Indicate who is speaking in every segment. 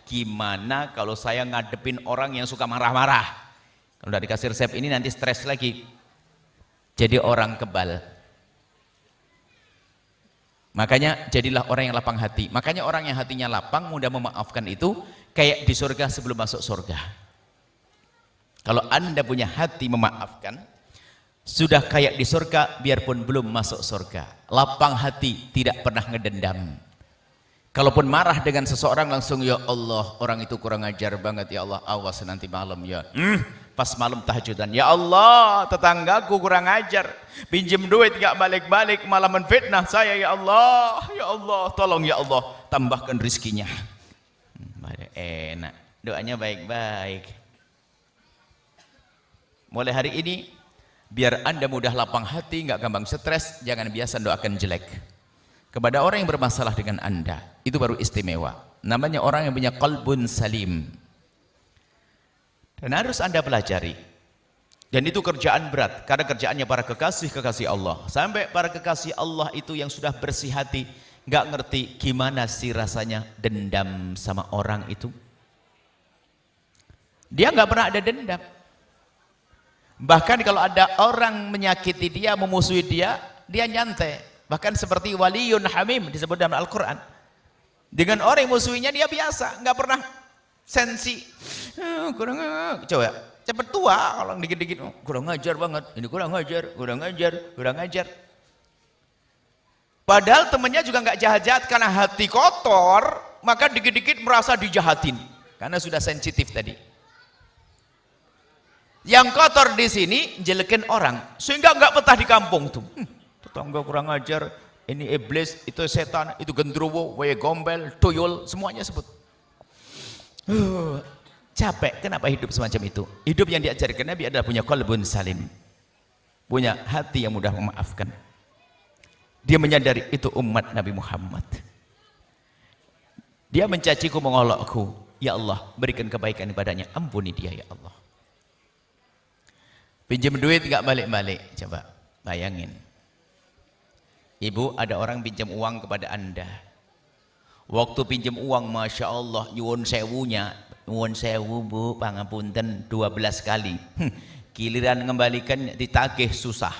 Speaker 1: gimana kalau saya ngadepin orang yang suka marah-marah. Kalau udah dikasih resep ini nanti stres lagi. Jadi orang kebal. Makanya jadilah orang yang lapang hati. Makanya orang yang hatinya lapang, mudah memaafkan itu kayak di surga sebelum masuk surga. Kalau Anda punya hati memaafkan, sudah kayak di surga biarpun belum masuk surga. Lapang hati, tidak pernah ngedendam. Kalaupun marah dengan seseorang langsung, ya Allah, orang itu kurang ajar banget, ya Allah, awas nanti malam ya. Pas malam tahajudan, ya Allah, tetanggaku kurang ajar, pinjem duit gak balik-balik, malah menfitnah saya, ya Allah, tolong ya Allah, tambahkan rizkinya. Enak, doanya baik-baik. Mulai hari ini, biar Anda mudah lapang hati, gak gampang stres, jangan biasa doakan jelek. Kepada orang yang bermasalah dengan Anda, itu baru istimewa. Namanya orang yang punya qalbun salim. Dan harus Anda pelajari. Dan itu kerjaan berat, karena kerjaannya para kekasih-kekasih Allah. Sampai para kekasih Allah itu yang sudah bersih hati, nggak ngerti gimana sih rasanya dendam sama orang itu. Dia nggak pernah ada dendam. Bahkan kalau ada orang menyakiti dia, memusuhi dia, dia nyantai. Bahkan seperti waliyun hamim disebut dalam Al-Quran. Dengan orang yang musuhinya dia biasa, nggak pernah sensi. Kurang, coba cepet tua kalau dikit-dikit, kurang ngajar banget, ini kurang ngajar. Padahal temennya juga nggak jahat-jahat, karena hati kotor, maka dikit-dikit merasa dijahatin, karena sudah sensitif tadi. Yang kotor di sini jelekin orang, sehingga nggak betah di kampung tuh. Tetangga kurang ajar, ini iblis, itu setan, itu gendruwo, wae gombel, tuyul, semuanya sebut. Capek, kenapa hidup semacam itu? Hidup yang diajarkan Nabi adalah punya qalbun salim, punya hati yang mudah memaafkan. Dia menyadari itu umat Nabi Muhammad. Dia mencaciku, mengolokku, ya Allah berikan kebaikan kepadanya, ampuni dia ya Allah. Pinjam duit gak balik-balik, coba bayangin. Ibu, ada orang pinjam uang kepada Anda. Waktu pinjam uang, Masya Allah, nyuwun sewunya, nyuwun sewu bu, pangapunten 12 kali. Giliran ngembalikan ditagih susah.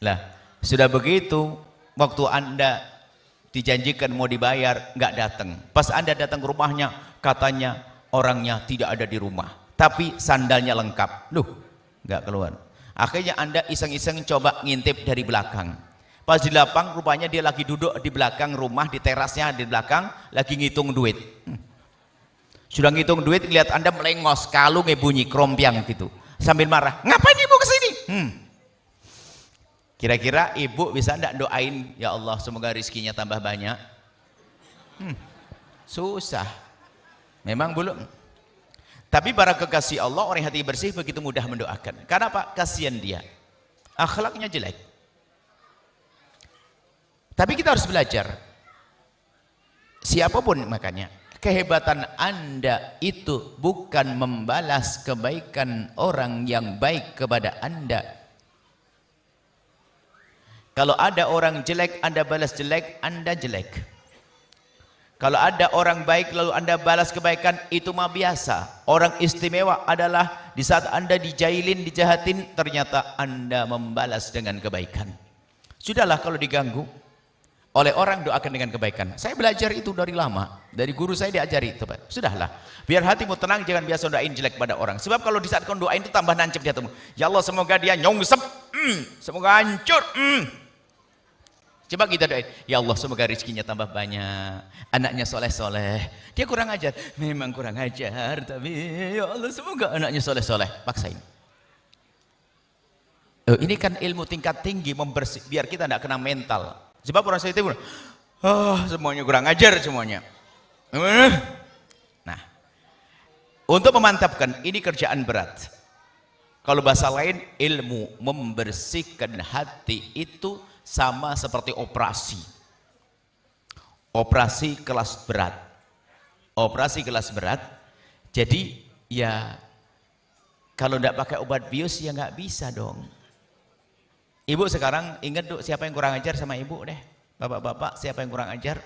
Speaker 1: Lah, sudah begitu, waktu Anda dijanjikan mau dibayar, nggak datang. Pas Anda datang ke rumahnya, katanya orangnya tidak ada di rumah, tapi sandalnya lengkap. Loh, nggak keluar. Akhirnya Anda iseng-iseng coba ngintip dari belakang. Pas di lapang, rupanya dia lagi duduk di belakang rumah, di terasnya di belakang, lagi ngitung duit. Sudah ngitung duit, lihat Anda melengos, kalungnya bunyi, krompiang gitu. Sambil marah, ngapain ibu kesini? Kira-kira ibu bisa enggak doain, ya Allah semoga rizkinya tambah banyak? Susah. Memang belum. Tapi para kekasih Allah, orang yang hati bersih begitu mudah mendoakan. Karena apa? Kasihan dia. Akhlaknya jelek. Tapi kita harus belajar. Siapapun makanya, kehebatan Anda itu bukan membalas kebaikan orang yang baik kepada Anda. Kalau ada orang jelek, Anda balas jelek, Anda jelek. Kalau ada orang baik lalu Anda balas kebaikan, itu mah biasa. Orang istimewa adalah di saat Anda dijailin, dijahatin, ternyata Anda membalas dengan kebaikan. Sudahlah kalau diganggu oleh orang, doakan dengan kebaikan. Saya belajar itu dari lama, dari guru saya diajari. Sudahlah, biar hatimu tenang, jangan biasa doain jelek pada orang. Sebab kalau di saat kau doain itu tambah nancep di hatimu. Ya Allah semoga dia nyongsep, semoga hancur. Coba kita doain, ya Allah semoga rezekinya tambah banyak, anaknya soleh-soleh. Dia kurang ajar, memang kurang ajar, tapi ya Allah semoga anaknya soleh-soleh. Paksain. Ini kan ilmu tingkat tinggi, membersih, biar kita tidak kena mental. Sebab orang saya itu, semuanya kurang ajar semuanya. Nah, untuk memantapkan, ini kerjaan berat. Kalau bahasa lain, ilmu membersihkan hati itu sama seperti operasi. Operasi kelas berat. Operasi kelas berat. Jadi ya kalau tidak pakai obat bius ya nggak bisa dong. Ibu sekarang ingat siapa yang kurang ajar sama ibu deh. Bapak-bapak siapa yang kurang ajar?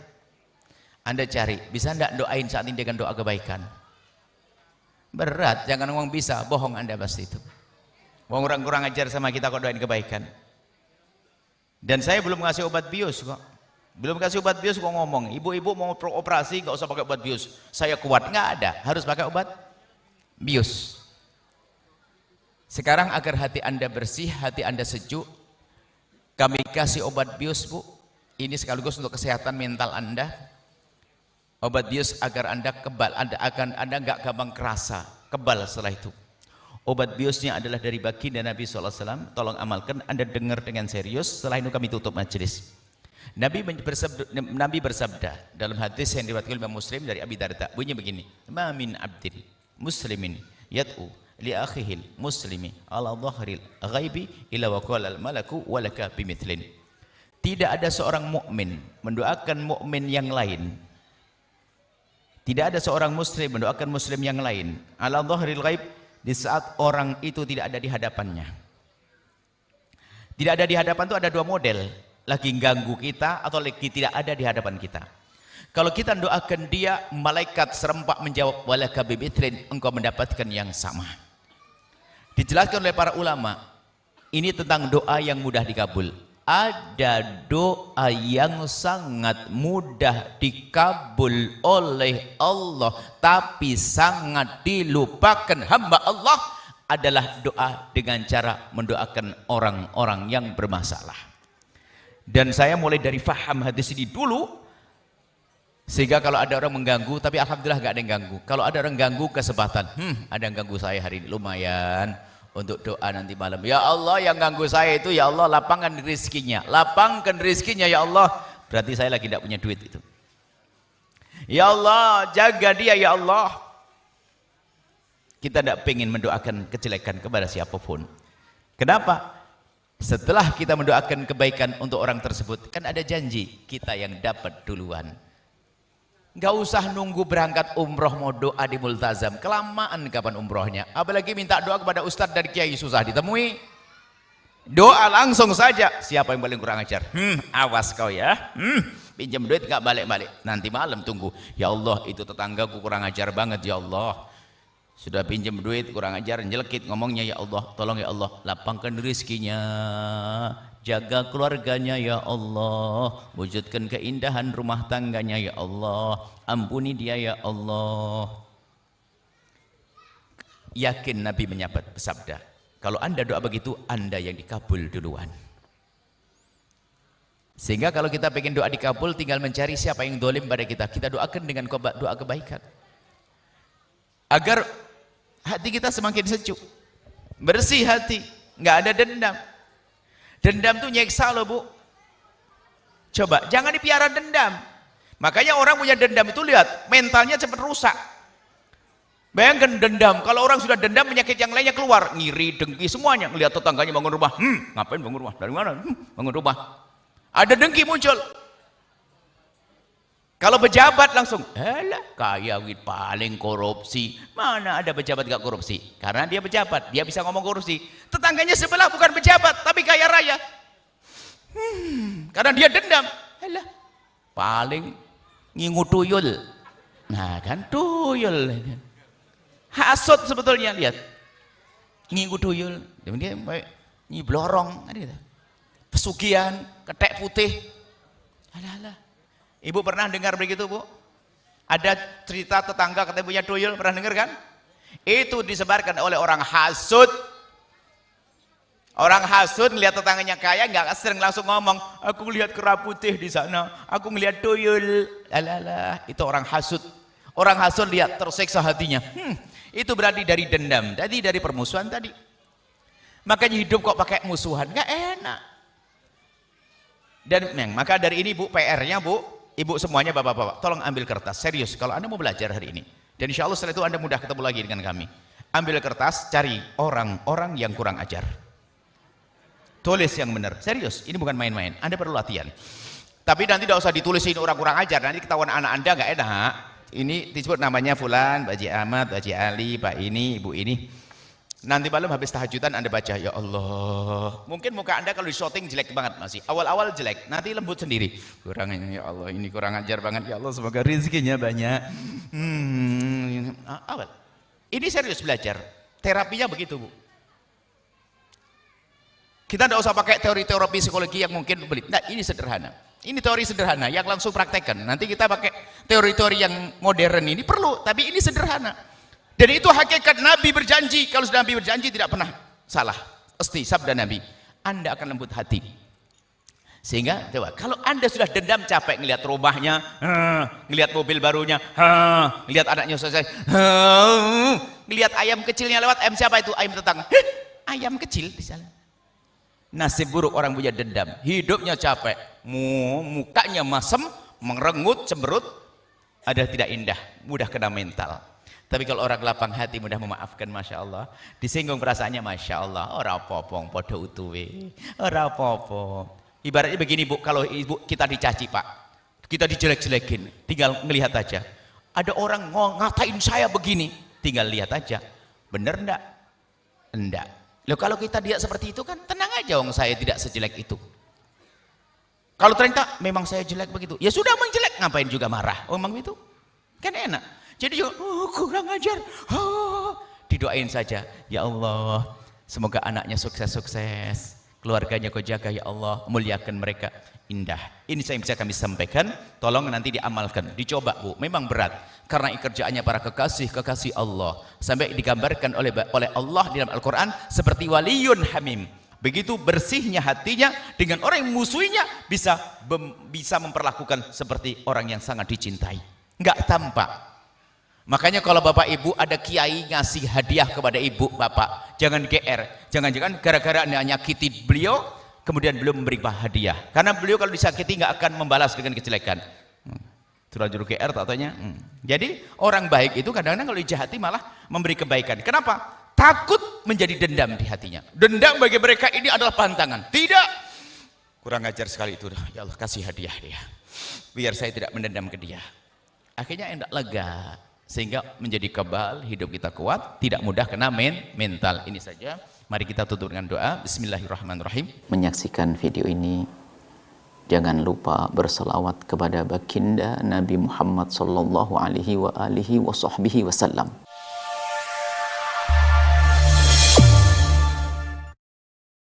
Speaker 1: Anda cari, bisa enggak doain saat ini dengan doa kebaikan? Berat, jangan ngomong bisa, bohong Anda pasti itu. Orang kurang ajar sama kita kok doain kebaikan. Dan saya belum ngasih obat bius kok. Belum kasih obat bius kok ngomong, ibu-ibu mau operasi nggak usah pakai obat bius. Saya kuat, nggak ada, harus pakai obat bius. Sekarang agar hati Anda bersih, hati Anda sejuk, kami kasih obat bius, Bu. Ini sekaligus untuk kesehatan mental Anda. Obat bius agar Anda kebal, Anda nggak gampang kerasa kebal setelah itu. Obat biusnya adalah dari baginda Nabi SAW. Tolong amalkan, Anda dengar dengan serius. Setelah itu kami tutup majelis. Nabi bersabda dalam hadis yang diriwayatkan Imam Muslim dari Abi Darda, bunyinya begini: "Ma min abdin muslimin yad'u li akhihil muslimi ala dhahril ghaibi illa wa qala al malaku walaka bimithlin." Tidak ada seorang mukmin mendoakan mukmin yang lain. Tidak ada seorang muslim mendoakan muslim yang lain ala dhahril ghaib, di saat orang itu tidak ada di hadapannya. Tidak ada di hadapan itu ada dua model, lagi ganggu kita atau lagi tidak ada di hadapan kita. Kalau kita doakan dia, malaikat serempak menjawab walaka bimithlin, engkau mendapatkan yang sama. Dijelaskan oleh para ulama, ini tentang doa yang mudah dikabul. Ada doa yang sangat mudah dikabul oleh Allah tapi sangat dilupakan hamba Allah, adalah doa dengan cara mendoakan orang-orang yang bermasalah. Dan saya mulai dari faham hadis ini dulu, sehingga kalau ada orang mengganggu, tapi alhamdulillah gak ada yang ganggu. Kalau ada orang ganggu kesempatan, ada yang ganggu saya hari ini, lumayan untuk doa nanti malam. Ya Allah, yang ganggu saya itu, ya Allah lapangkan rizkinya, lapangkan rizkinya ya Allah. Berarti saya lagi tidak punya duit itu. Ya Allah, jaga dia ya Allah. Kita tidak pengen mendoakan kejelekan kepada siapapun. Kenapa? Setelah kita mendoakan kebaikan untuk orang tersebut, kan ada janji kita yang dapat duluan. Gak usah nunggu berangkat umroh mau doa di multazam, kelamaan kapan umrohnya. Apalagi minta doa kepada ustadz dan kiai, susah ditemui. Doa langsung saja. Siapa yang paling kurang ajar? Awas kau ya. Pinjam duit gak balik-balik. Nanti malam tunggu. Ya Allah, itu tetanggaku kurang ajar banget ya Allah. Sudah pinjam duit kurang ajar, nyelekit ngomongnya, ya Allah, tolong ya Allah, lapangkan rizkinya, jaga keluarganya ya Allah, wujudkan keindahan rumah tangganya ya Allah, ampuni dia ya Allah. Yakin Nabi bersabda, kalau Anda doa begitu, Anda yang dikabul duluan. Sehingga kalau kita pengen doa dikabul, tinggal mencari siapa yang dolim pada kita, kita doakan dengan doa kebaikan, agar hati kita semakin sejuk, bersih hati, nggak ada dendam. Dendam tuh nyeksa loh Bu. Coba jangan dipiara dendam. Makanya orang punya dendam itu lihat mentalnya cepat rusak. Bayangkan dendam, kalau orang sudah dendam, penyakit yang lainnya keluar, ngiri, dengki, semuanya. Ngelihat tetangganya bangun rumah, ngapain bangun rumah? Dari mana? Bangun rumah. Ada dengki muncul. Kalau pejabat langsung, kaya wit paling korupsi. Mana ada pejabat gak korupsi? Karena dia pejabat, dia bisa ngomong korupsi. Tetangganya sebelah bukan pejabat, tapi kaya raya. Karena dia dendam. Paling ngingu tuyul. Nah kan tuyul. Hasut sebetulnya, lihat. Ngingu tuyul. Dia nyiblorong. Pesugihan, ketek putih. Ibu pernah dengar begitu Bu? Ada cerita tetangga katanya punya tuyul, pernah dengar kan? Itu disebarkan oleh orang hasud. Orang hasud lihat tetangganya kaya, nggak sering langsung ngomong, aku lihat kera putih di sana, aku ngelihat tuyul. Itu orang hasud. Orang hasud lihat tersiksa hatinya. Itu berarti dari dendam, jadi dari permusuhan tadi. Makanya hidup kok pakai musuhan, nggak enak. Dan maka dari ini Bu, PR-nya Bu, Ibu semuanya, bapak-bapak, tolong ambil kertas, serius, kalau Anda mau belajar hari ini. Dan insya Allah setelah itu Anda mudah ketemu lagi dengan kami. Ambil kertas, cari orang-orang yang kurang ajar. Tulis yang benar, serius, ini bukan main-main, Anda perlu latihan. Tapi nanti tidak usah ditulisin orang kurang ajar, nanti ketahuan anak Anda nggak enak. Ini disebut namanya Fulan, Pak Haji Ahmad, Pak Haji Ali, Pak ini, Ibu ini. Nanti malam habis tahajudan Anda baca, ya Allah. Mungkin muka Anda kalau di shooting jelek banget masih. Awal-awal jelek, nanti lembut sendiri. Kurang ini, ya Allah, ini kurang ajar banget. Ya Allah, semoga rezekinya banyak. Awal. Ini serius belajar. Terapinya begitu, Bu. Kita tidak usah pakai teori-teori psikologi yang mungkin belit. Nah, ini sederhana. Ini teori sederhana yang langsung praktekkan. Nanti kita pakai teori-teori yang modern ini perlu, tapi ini sederhana. Dan itu hakikat Nabi berjanji. Kalau sudah Nabi berjanji tidak pernah salah. Pasti sabda Nabi, Anda akan lembut hati. Sehingga coba, kalau Anda sudah dendam, capek ngelihat rumahnya, ngelihat mobil barunya, ngelihat anaknya selesai, ngelihat ayam kecilnya lewat, ayam siapa itu? Ayam tetangga. Ayam kecil di sana. Nasib buruk orang punya dendam. Hidupnya capek, mukanya masem, merengut, cemberut, ada tidak indah, mudah kena mental. Tapi kalau orang lapang hati mudah memaafkan, Masya Allah. Disinggung perasaannya, Masya Allah. Ora apa-apa, podo utuwe. Ora apa-apa. Ibaratnya begini, Bu, kalau ibu kita dicaci, Pak, kita dijelek-jelekin, tinggal ngelihat aja. Ada orang ngatain saya begini, tinggal lihat aja. Bener enggak? Enggak. Loh, kalau kita dia seperti itu kan tenang aja, wong saya tidak sejelek itu. Kalau ternyata memang saya jelek begitu, ya sudah menjelek, ngapain juga marah? Oh, memang itu kan enak. Jadi kurang ajar, didoain saja, ya Allah, semoga anaknya sukses-sukses, keluarganya kau jaga ya Allah, muliakan mereka. Indah. Ini saya bisa kami sampaikan, tolong nanti diamalkan, dicoba, Bu. Memang berat karena kerjaannya para kekasih Allah, sampai digambarkan oleh Allah di dalam Al-Quran seperti waliyun hamim. Begitu bersihnya hatinya, dengan orang yang musuhinya bisa memperlakukan seperti orang yang sangat dicintai, nggak tampak. Makanya kalau Bapak Ibu ada kiai ngasih hadiah kepada Ibu Bapak, jangan GR, jangan-jangan gara-gara Anda nyakiti beliau, kemudian belum memberi hadiah. Karena beliau kalau disakiti nggak akan membalas dengan kejelekan. Terlanjur GR tatanya. Jadi orang baik itu kadang-kadang kalau dijahati malah memberi kebaikan. Kenapa? Takut menjadi dendam di hatinya. Dendam bagi mereka ini adalah pantangan. Tidak. Kurang ajar sekali itu. Ya Allah, kasih hadiah dia, biar saya tidak mendendam ke dia. Akhirnya enggak lega. Sehingga menjadi kebal, hidup kita kuat, tidak mudah kena mental. Ini saja, mari kita tutup dengan doa. Bismillahirrahmanirrahim. Menyaksikan video ini, jangan lupa berselawat kepada baginda Nabi Muhammad sallallahu alaihi wa alihi wa sahbihi wasallam.